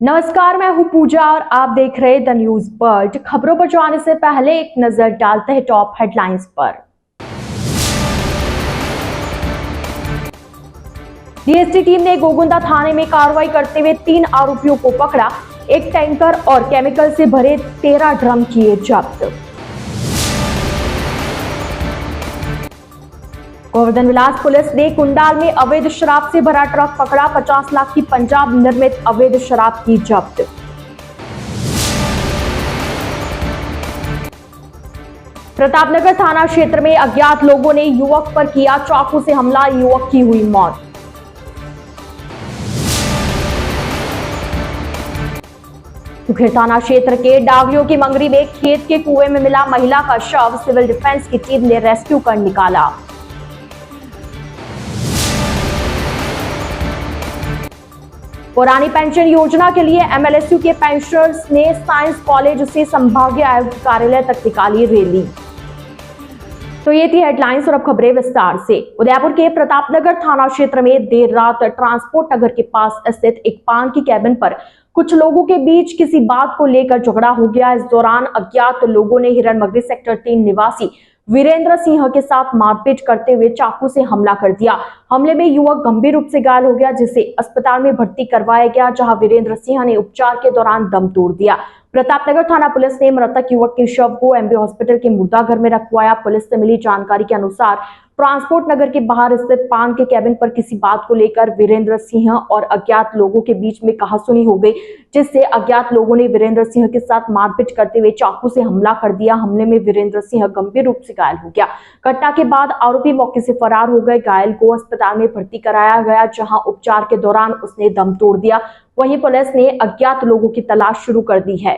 नमस्कार, मैं हूं पूजा और आप देख रहे द न्यूज बर्ड। खबरों पर जाने से पहले एक नजर डालते हैं टॉप हेडलाइंस पर। डीएसटी टीम ने गोगुंदा थाने में कार्रवाई करते हुए 3 आरोपियों को पकड़ा। एक टैंकर और केमिकल से भरे 13 ड्रम किए जब्त। गोवर्धन विलास पुलिस ने कुंडाल में अवैध शराब से भरा ट्रक पकड़ा। 50 लाख की पंजाब निर्मित अवैध शराब की जब्त। प्रतापनगर थाना क्षेत्र में अज्ञात लोगों ने युवक पर किया चाकू से हमला, युवक की हुई मौत। सुखेर थाना क्षेत्र के डागलियों की मंगरी में खेत के कुएं में मिला महिला का शव, सिविल डिफेंस की टीम ने रेस्क्यू कर निकाला। पुरानी पेंशन योजना के लिए एमएलएसयू के पेंशनर्स ने साइंस कॉलेज से संभागीय आयुक्त कार्यालय तक निकाली रैली। तो ये थी हेडलाइंस और अब खबरें विस्तार से। उदयपुर के प्रतापनगर थाना क्षेत्र में देर रात ट्रांसपोर्ट नगर के पास स्थित एक पान की कैबिन पर कुछ लोगों के बीच किसी बात को लेकर झगड़ा हो गया। इस दौरान अज्ञात लोगों ने हिरणमगरी सेक्टर 3 निवासी वीरेंद्र सिंह के साथ मारपीट करते हुए चाकू से हमला कर दिया। हमले में युवक गंभीर रूप से घायल हो गया, जिसे अस्पताल में भर्ती करवाया गया, जहां वीरेंद्र सिंह ने उपचार के दौरान दम तोड़ दिया। प्रतापनगर थाना पुलिस ने मृतक युवक के शव को एमबी हॉस्पिटल के मुर्दा घर में रखवाया। पुलिस से मिली जानकारी के अनुसार ट्रांसपोर्ट नगर के बाहर स्थित पान के कैबिन पर किसी बात को लेकर वीरेंद्र सिंह और अज्ञात लोगों के बीच में कहासुनी हो गई, जिससे अज्ञात लोगों ने वीरेंद्र सिंह के साथ मारपीट करते हुए चाकू से हमला कर दिया। हमले में वीरेंद्र सिंह गंभीर रूप से घायल हो गया। घटना के बाद आरोपी मौके से फरार हो गए। घायल को अस्पताल में भर्ती कराया गया, जहां उपचार के दौरान उसने दम तोड़ दिया। वहीं पुलिस ने अज्ञात लोगों की तलाश शुरू कर दी है।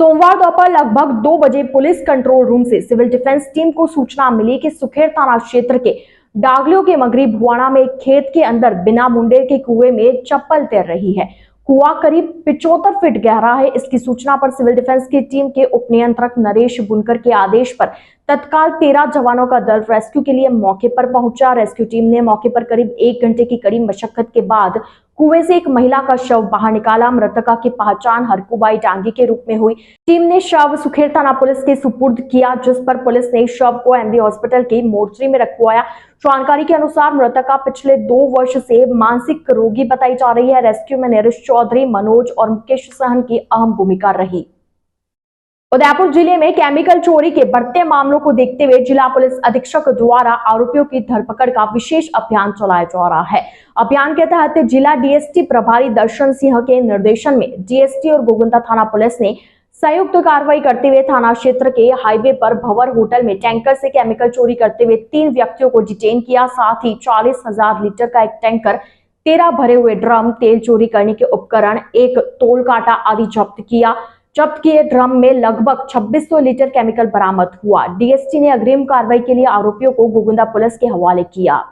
सोमवार दोपहर लगभग 2 बजे पुलिस कंट्रोल रूम से सिविल डिफेंस टीम को सूचना मिली कि सुखेर थाना क्षेत्र के डागलियों के मगरी भुआना में एक खेत के अंदर बिना मुंडेर के कुएं में चप्पल तैर रही है। कुआं करीब 75 फीट गहरा है। इसकी सूचना पर सिविल डिफेंस की टीम के उप नियंत्रक नरेश बुनकर के आदेश पर तत्काल 13 जवानों का दल रेस्क्यू के लिए मौके पर पहुंचा। रेस्क्यू टीम ने मौके पर करीब 1 घंटे की कड़ी मशक्कत के बाद कुएं से एक महिला का शव बाहर निकाला। मृतका की पहचान हरकुबाई डांगी के रूप में हुई। टीम ने शव सुखेर थाना पुलिस के सुपुर्द किया, जिस पर पुलिस ने शव को एमबी हॉस्पिटल की मोर्चरी में रखवाया। जानकारी के अनुसार मृतका पिछले 2 वर्ष से मानसिक रोगी बताई जा रही है। रेस्क्यू में नरेश चौधरी, मनोज और मुकेश सहन की अहम भूमिका रही। उदयपुर जिले में केमिकल चोरी के बढ़ते मामलों को देखते हुए जिला पुलिस अधीक्षक द्वारा आरोपियों की धरपकड़ का विशेष अभियान चलाया जा रहा है। अभियान के तहत जिला डीएसटी प्रभारी दर्शन सिंह के निर्देशन में डीएसटी और गोगुंदा थाना पुलिस ने संयुक्त कार्रवाई करते हुए थाना क्षेत्र के हाईवे पर भंवर होटल में टैंकर से केमिकल चोरी करते हुए 3 व्यक्तियों को डिटेन किया। साथ ही 40,000 लीटर का एक टैंकर, 13 भरे हुए ड्रम, तेल चोरी करने के उपकरण, एक तोल कांटा आदि जब्त किया। जब्त किए ड्रम में लगभग 2600 लीटर केमिकल बरामद हुआ। डीएसटी ने अग्रिम कार्रवाई के लिए आरोपियों को गोगुंदा पुलिस के हवाले किया।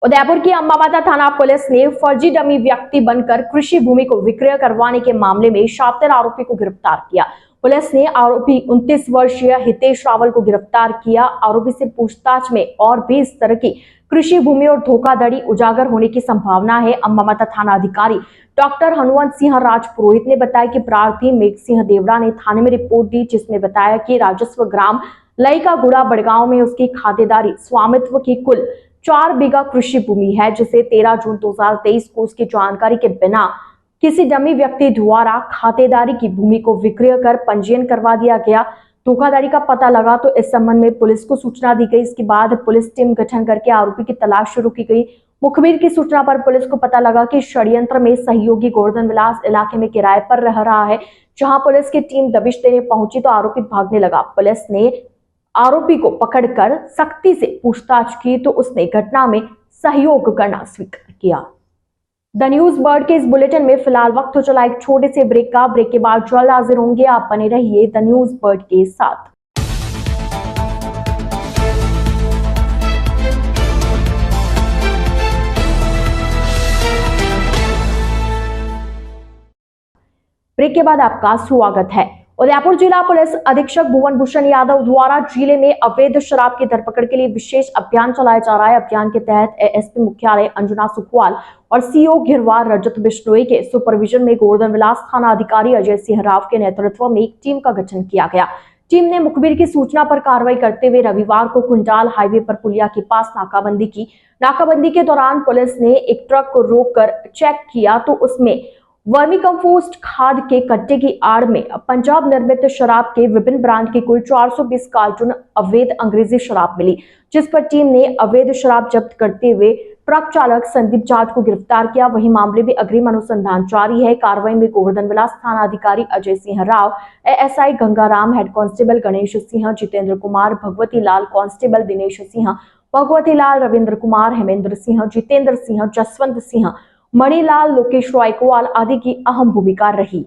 उदयपुर की अम्बावाता थाना पुलिस ने फर्जी डमी व्यक्ति बनकर कृषि भूमि को विक्रय करवाने के मामले में शातिर आरोपी को गिरफ्तार किया। पुलिस ने आरोपी 29 वर्षीय हितेश रावल को गिरफ्तार किया। आरोपी से पूछताछ में और भी इस तरह की कृषि भूमि और धोखाधड़ी उजागर होने की संभावना है। अम्बावाता थाना अधिकारी डॉक्टर हनुवंत सिंह राजपुरोहित ने बताया कि प्रार्थी मेघ सिंह देवड़ा ने थाने में रिपोर्ट दी, जिसमें बताया कि राजस्व ग्राम लईका गुड़ा बड़गांव में उसकी खातेदारी स्वामित्व की कुल 4 बीघा कृषि भूमि है, जिसे 13 जून 2023 को उसकी जानकारी के बिना किसी डमी व्यक्ति द्वारा खातेदारी की भूमि को विक्रय कर पंजीयन करवा दिया गया। धोखाधड़ी का पता लगा तो इस संबंध में पुलिस को सूचना दी गई। इसके बाद पुलिस टीम गठन करके आरोपी की तलाश शुरू की गई। मुखबिर की सूचना पर पुलिस को पता लगा कि षड्यंत्र में सहयोगी गोवर्धन विलास इलाके में किराए पर रह रहा है। जहां पुलिस की टीम दबिश देने पहुंची तो आरोपी भागने लगा। पुलिस ने आरोपी को पकड़कर सख्ती से पूछताछ की तो उसने घटना में सहयोग करना स्वीकार किया। द न्यूज बर्ड के इस बुलेटिन में फिलहाल वक्त हो चला एक छोटे से ब्रेक का। ब्रेक के बाद जल्द हाजिर होंगे। आप बने रहिए द न्यूज बर्ड के साथ। ब्रेक के बाद आपका स्वागत है। उदयपुर जिला पुलिस अधीक्षक भुवन भूषण यादव द्वारा जिले में अवैध शराब की धरपकड़ के लिए विशेष अभियान चलाया जा रहा है। अभियान के तहत एएसपी मुख्यालय अंजुना सुखवाल और सीओ घिरवार रजत बिश्नोई के सुपरविजन में गोवर्धन विलास थाना अधिकारी अजय सिंह राव के नेतृत्व में एक टीम का गठन किया गया। टीम ने मुखबिर की सूचना पर कार्रवाई करते हुए रविवार को कुंडाल हाईवे पर पुलिया के पास नाकाबंदी की। नाकाबंदी के दौरान पुलिस ने एक ट्रक को रोककर चेक किया तो उसमें वर्मी कंपोस्ट खाद के कट्टे की आड़ में पंजाब निर्मित शराब के विभिन्न ब्रांड की कुल 420 कार्टून अवैध अंग्रेजी शराब मिली, जिस पर टीम ने अवैध शराब जब्त करते हुए ट्रक चालक संदीप जाट को गिरफ्तार किया। वहीं मामले में अग्रिम अनुसंधान जारी है। कार्रवाई में गोवर्धन विलास थाना अधिकारी Ajay Singh Rao, ASI Gangaram, head constable Ganesh Singh, Jitendra Kumar, Bhagwati Lal, constable Dinesh Singh, Bhagwati Lal, Ravindra Kumar, Hemendra Singh, Jitendra Singh, Jaswant Singh, Manilal, Lokesh Roykwal आदि की अहम भूमिका रही।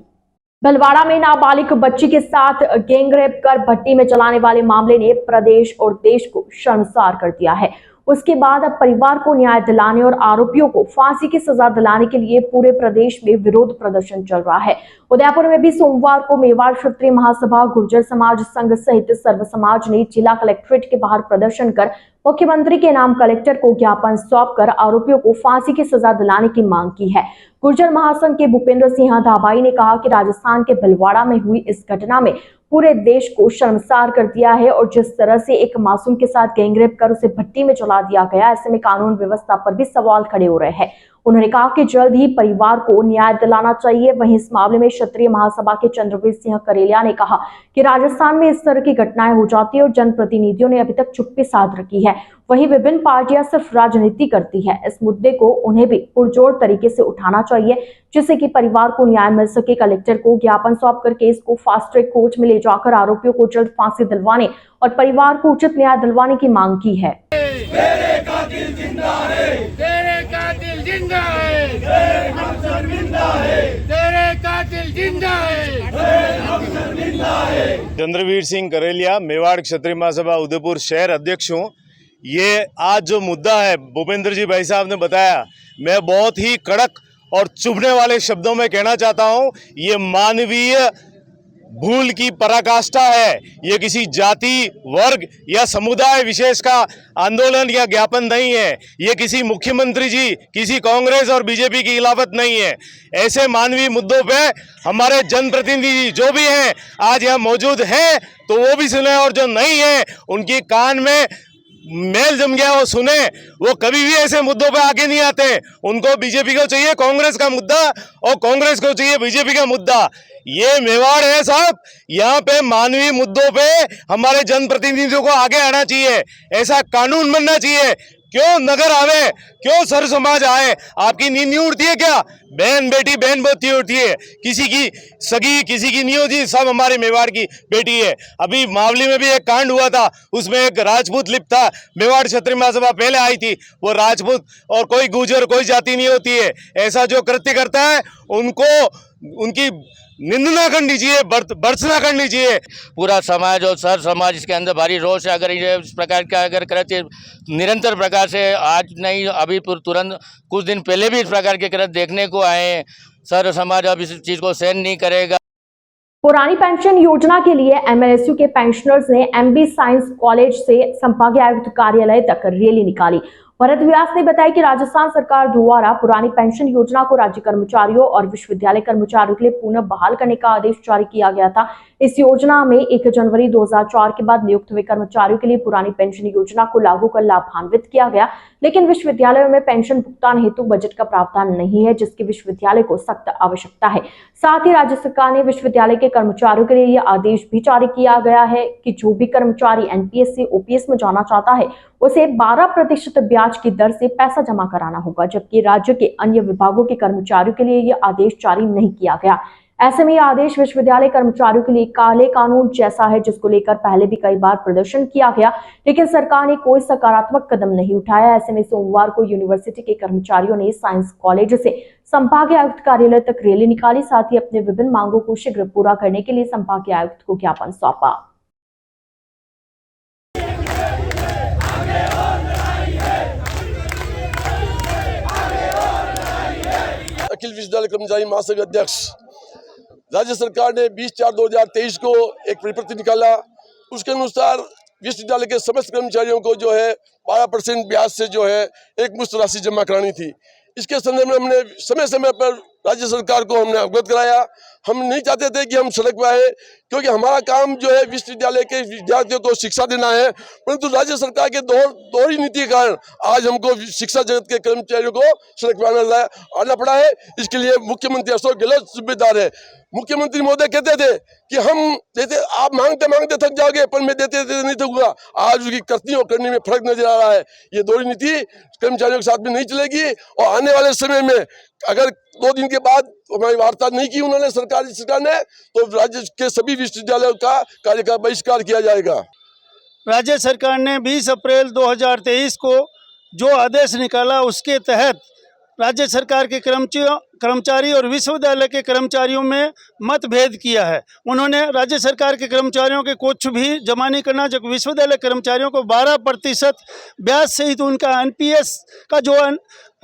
भलवाड़ा में नाबालिग बच्ची के साथ गैंगरेप कर भट्टी में जलाने वाले मामले ने प्रदेश और देश को शर्मसार कर दिया है। उसके बाद अब परिवार को न्याय दिलाने और आरोपियों को फांसी की सजा दिलाने के लिए पूरे प्रदेश में विरोध प्रदर्शन चल रहा है। उदयपुर में भी सोमवार को मेवाड़ क्षत्रिय महासभा, गुर्जर समाज संघ सहित सर्व समाज ने जिला कलेक्ट्रेट के बाहर प्रदर्शन कर मुख्यमंत्री के नाम कलेक्टर को ज्ञापन सौंपकर आरोपियों को फांसी की सजा दिलाने की मांग की है। गुर्जर महासंघ के भूपेंद्र सिंह धाबाई ने कहा कि राजस्थान के भलवाड़ा में हुई इस घटना में पूरे देश को शर्मसार कर दिया है और जिस तरह से एक मासूम के साथ गैंगरेप कर उसे भट्टी में जला दिया गया, ऐसे में कानून व्यवस्था पर भी सवाल खड़े हो रहे हैं। उन्होंने कहा कि जल्द ही परिवार को न्याय दिलाना चाहिए। वहीं इस मामले में क्षत्रिय महासभा के चंद्रवीर सिंह करेलिया ने कहा कि राजस्थान में इस तरह की घटनाएं हो जाती है और जनप्रतिनिधियों ने अभी तक चुप्पी साध रखी है। वहीं विभिन्न पार्टियां सिर्फ राजनीति करती है। इस मुद्दे को उन्हें भी पुरजोर तरीके से उठाना चाहिए जिससे कि परिवार को न्याय मिल सके। कलेक्टर को ज्ञापन सौंपकर केस को फास्ट ट्रैक कोर्ट में ले जाकर आरोपियों को जल्द फांसी दिलवाने और परिवार को उचित न्याय दिलवाने की मांग की है। तेरे कातिल जिंदा है, तेरे कातिल जिंदा है, तेरे अफसर जिंदा है, तेरे कातिल जिंदा है, तेरे अफसर जिंदा है। चंद्रवीर सिंह करेलिया, मेवाड़ क्षत्रिय महासभा उदयपुर शहर अध्यक्ष हूँ। ये आज जो मुद्दा है भूपेंद्र जी भाई साहब ने बताया, मैं बहुत ही कड़क और चुभने वाले शब्दों में कहना चाहता हूँ, ये मानवीय भूल की पराकाष्ठा है। ये किसी जाति, वर्ग या समुदाय विशेष का आंदोलन या ज्ञापन नहीं है। ये किसी मुख्यमंत्री जी, किसी कांग्रेस और बीजेपी की खिलाफत नहीं है। ऐसे मानवीय मुद्दों पे हमारे जनप्रतिनिधि जो भी हैं आज यहाँ मौजूद हैं तो वो भी सुने और जो नहीं है उनकी कान में मेल जम गया वो सुने। वो कभी भी ऐसे मुद्दों पे आगे नहीं आते। उनको बीजेपी को चाहिए कांग्रेस का मुद्दा और कांग्रेस को चाहिए बीजेपी का मुद्दा। ये मेवाड़ है साहब, यहाँ पे मानवीय मुद्दों पे हमारे जनप्रतिनिधियों को आगे आना चाहिए। ऐसा कानून बनना चाहिए। क्यों नगर आवे, क्यों सर समाज आए? आपकी नींद नहीं उड़ती है क्या? बहन बेटी बहन बेटी होती है, किसी की सगी किसी की नहीं होती, सब हमारे मेवाड़ की बेटी है। अभी मावली में भी एक कांड हुआ था, उसमें एक राजपूत लिप्त था। मेवाड़ क्षत्रिय महासभा पहले आई थी। वो राजपूत और कोई गुर्जर कोई जाति नहीं होती है। ऐसा जो कृत्य करता है उनको उनकी निंदना करनी चाहिए, भर्त्सना करनी चाहिए। पूरा समाज और सर समाज इसके अंदर भारी रोष है। अगर ये इस प्रकार का अगर कृत्य निरंतर प्रकार से आज नहीं अभी तुरंत कुछ दिन पहले भी इस प्रकार के कृत्य देखने को आए, सर समाज अब इस चीज़ को सहन नहीं करेगा। पुरानी पेंशन योजना के लिए एमएलएसयू के पेंशनर्स ने एमबी साइंस कॉलेज से संभागीय आयुक्त कार्यालय तक रैली निकाली। भरत व्यास ने बताया कि राजस्थान सरकार द्वारा पुरानी पेंशन योजना को राज्य कर्मचारियों और विश्वविद्यालय कर्मचारियों के लिए पुनः बहाल करने का आदेश जारी किया गया था। इस योजना में 1 जनवरी 2004 के बाद नियुक्त हुए कर्मचारियों के लिए पुरानी पेंशन योजना को लागू कर लाभान्वित किया गया, लेकिन विश्वविद्यालयों में पेंशन भुगतान हेतु बजट का प्रावधान नहीं है, जिसकी विश्वविद्यालय को सख्त आवश्यकता है। साथ ही राज्य सरकार ने विश्वविद्यालय के कर्मचारियों के लिए यह आदेश भी जारी किया गया है कि जो भी कर्मचारी एनपीएस से ओपीएस में जाना चाहता है उसे 12% ब्याज की दर से पैसा जमा कराना होगा, जबकि राज्य के अन्य विभागों के कर्मचारियों के लिए यह आदेश जारी नहीं किया गया। ऐसे में यह आदेश विश्वविद्यालय कर्मचारियों के लिए काले कानून जैसा है, जिसको लेकर पहले भी कई बार प्रदर्शन किया गया, लेकिन सरकार ने कोई सकारात्मक कदम नहीं उठाया। ऐसे में सोमवार को यूनिवर्सिटी के कर्मचारियों ने साइंस कॉलेज से संभागीय आयुक्त कार्यालय तक रैली निकाली। साथ ही अपने विभिन्न मांगों को शीघ्र पूरा करने के लिए संभागीय आयुक्त को ज्ञापन सौंपा। अखिल विश्वविद्यालय कर्मचारी महासंघ अध्यक्ष राज्य सरकार ने 20/4/2023 को एक परिपत्र निकाला। उसके अनुसार विश्वविद्यालय के समस्त कर्मचारियों को जो है 12% ब्याज से जो है एक मुश्त राशि जमा करानी थी। इसके संदर्भ में हमने समय समय पर राज्य सरकार को हमने अवगत कराया। हम नहीं चाहते थे कि हम सड़क पर आए, क्योंकि हमारा काम जो है विश्वविद्यालय के विद्यार्थियों को शिक्षा देना है, परंतु राज्य सरकार के दोहरी नीति के कारण आज हमको शिक्षा जगत के कर्मचारियों को सड़क पर आना पड़ा है। इसके लिए मुख्यमंत्री अशोक गहलोत जिम्मेदार है। मुख्यमंत्री महोदय कहते थे कि हम देते, आप मांगते मांगते थक जाओगे, पर मैं देते देते नहीं थकूंगा। आज उसकी करनी और करने में फर्क नजर आ रहा है। ये दोहरी नीति कर्मचारियों के साथ में नहीं चलेगी और आने वाले समय में अगर 2 दिन के बाद हमारी वार्ता नहीं की उन्होंने सरकार ने, तो राज्य के सभी विश्वविद्यालयों का कार्य का बहिष्कार किया जाएगा। राज्य सरकार ने 20 अप्रैल 2023 को जो आदेश निकाला, उसके तहत राज्य सरकार के कर्मचारी और विश्वविद्यालय के कर्मचारियों में मतभेद किया है। उन्होंने राज्य सरकार के कर्मचारियों के कुछ भी जमा नहीं करना, जबकि विश्वविद्यालय कर्मचारियों को 12% ब्याज सहित उनका एनपीएस का जो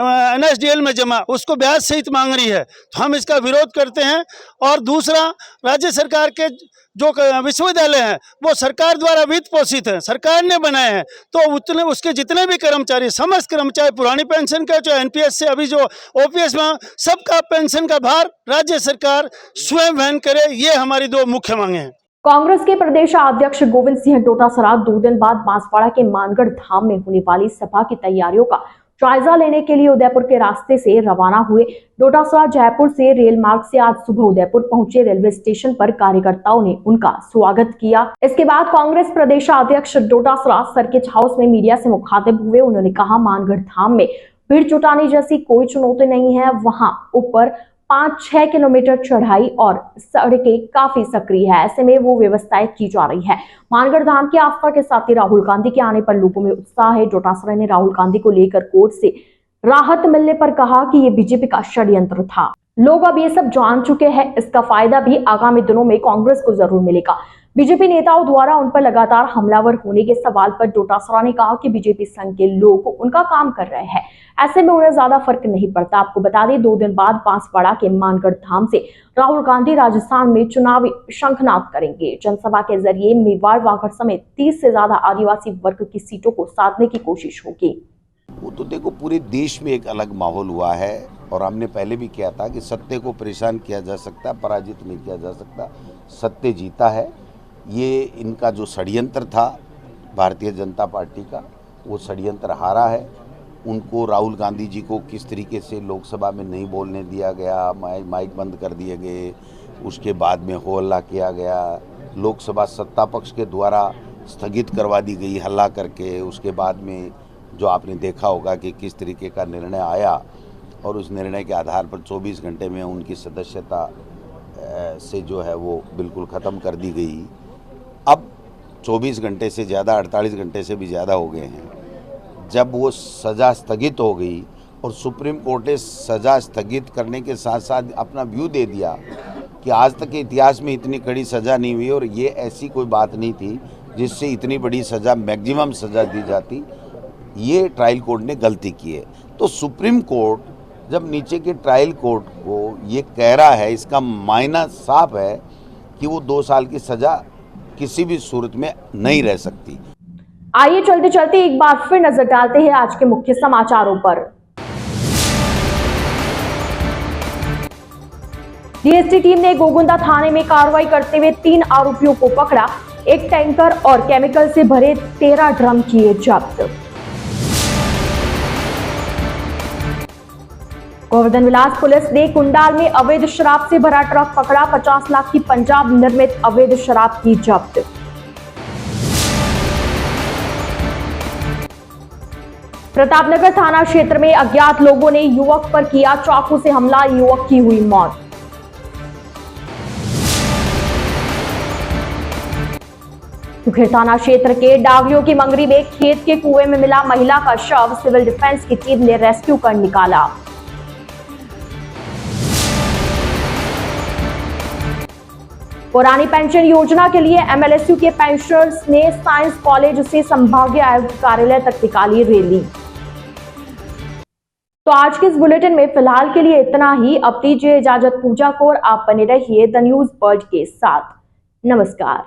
एनएसडीएल में जमा उसको ब्याज सहित मांग रही है। तो हम इसका विरोध करते हैं। और दूसरा, राज्य सरकार के जो विश्वविद्यालय हैं वो सरकार द्वारा वित्त पोषित हैं, सरकार ने बनाए हैं, तो उतने उसके जितने भी कर्मचारी, समस्त कर्मचारी पुरानी पेंशन का जो एनपीएस से अभी जो ओपीएस में, सबका पेंशन का भार राज्य सरकार स्वयं वहन करे। ये हमारी 2 मुख्य मांगे हैं। कांग्रेस के प्रदेश अध्यक्ष गोविंद सिंह डोटासरा 2 दिन बाद बांसवाड़ा के मानगढ़ धाम में होने वाली सभा की तैयारियों का जायजा लेने के लिए उदयपुर के रास्ते से रवाना हुए। डोटासरा जयपुर से रेल मार्ग से आज सुबह उदयपुर पहुंचे। रेलवे स्टेशन पर कार्यकर्ताओं ने उनका स्वागत किया। इसके बाद कांग्रेस प्रदेश अध्यक्ष डोटासरा सर्किट हाउस में मीडिया से मुखातिब हुए। उन्होंने कहा, मानगढ़ धाम में भीड़ जुटाने जैसी कोई चुनौती नहीं है। वहां ऊपर 5-6 किलोमीटर चढ़ाई और सड़कें काफी सक्रिय है, ऐसे में वो व्यवस्थाएं की जा रही है। मानगढ़ धाम की आस्था के साथ ही राहुल गांधी के आने पर लोगों में उत्साह है। डोटासरा ने राहुल गांधी को लेकर कोर्ट से राहत मिलने पर कहा कि ये बीजेपी का षड्यंत्र था। लोग अब ये सब जान चुके हैं, इसका फायदा भी आगामी दिनों में कांग्रेस को जरूर मिलेगा। बीजेपी नेताओं द्वारा उन पर लगातार हमलावर होने के सवाल पर डोटासरा ने कहा कि बीजेपी संघ के लोग उनका काम कर रहे हैं, ऐसे में उन्हें ज्यादा फर्क नहीं पड़ता। आपको बता दें, 2 दिन बाद बांसवाड़ा के मानगढ़ धाम से राहुल गांधी राजस्थान में चुनावी शंखनाद करेंगे। जनसभा के जरिए मेवाड़, वागड़ समेत 30 से ज्यादा आदिवासी वर्ग की सीटों को साधने की कोशिश होगी। वो तो देखो, पूरे देश में एक अलग माहौल हुआ है और हमने पहले भी किया था कि सत्य को परेशान किया जा सकता, पराजित नहीं किया जा सकता। सत्य जीता है। ये इनका जो षड्यंत्र था भारतीय जनता पार्टी का, वो षड्यंत्र हारा है। उनको राहुल गांधी जी को किस तरीके से लोकसभा में नहीं बोलने दिया गया, माइक बंद कर दिए गए, उसके बाद में हो हल्ला किया गया, लोकसभा सत्ता पक्ष के द्वारा स्थगित करवा दी गई हल्ला करके। उसके बाद में जो आपने देखा होगा कि किस तरीके का निर्णय आया और उस निर्णय के आधार पर 24 घंटे में उनकी सदस्यता से जो है वो बिल्कुल ख़त्म कर दी गई। अब 24 घंटे से ज़्यादा, 48 घंटे से भी ज़्यादा हो गए हैं। जब वो सज़ा स्थगित हो गई और सुप्रीम कोर्ट ने सज़ा स्थगित करने के साथ साथ अपना व्यू दे दिया कि आज तक के इतिहास में इतनी कड़ी सज़ा नहीं हुई और ये ऐसी कोई बात नहीं थी जिससे इतनी बड़ी सज़ा, मैक्सिमम सज़ा दी जाती, ये ट्रायल कोर्ट ने गलती की है। तो सुप्रीम कोर्ट जब नीचे के ट्रायल कोर्ट को ये कह रहा है, इसका मायना साफ है कि वो 2 साल की सज़ा किसी भी सूरत में नहीं रह सकती। आइए चलते चलते एक बार फिर नजर डालते हैं आज के मुख्य समाचारों पर। डीएसटी टीम ने गोगुंदा थाने में कार्रवाई करते हुए 3 आरोपियों को पकड़ा। एक टैंकर और केमिकल से भरे 13 ड्रम किए जब्त। गोवर्धन विलास पुलिस ने कुंडाल में अवैध शराब से भरा ट्रक पकड़ा। 50 लाख की पंजाब निर्मित अवैध शराब की जब्त। प्रतापनगर थाना क्षेत्र में अज्ञात लोगों ने युवक पर किया चाकू से हमला, युवक की हुई मौत। सुखेर थाना क्षेत्र के डागलियों की मंगरी में खेत के कुएं में मिला महिला का शव, सिविल डिफेंस की टीम ने रेस्क्यू कर निकाला। पुरानी पेंशन योजना के लिए एमएलएसयू के पेंशनर्स ने साइंस कॉलेज से संभागीय आयुक्त कार्यालय तक निकाली रैली। तो आज के इस बुलेटिन में फिलहाल के लिए इतना ही। अब दीजिए इजाजत पूजा को और आप बने रहिए द न्यूज वर्ल्ड के साथ। नमस्कार।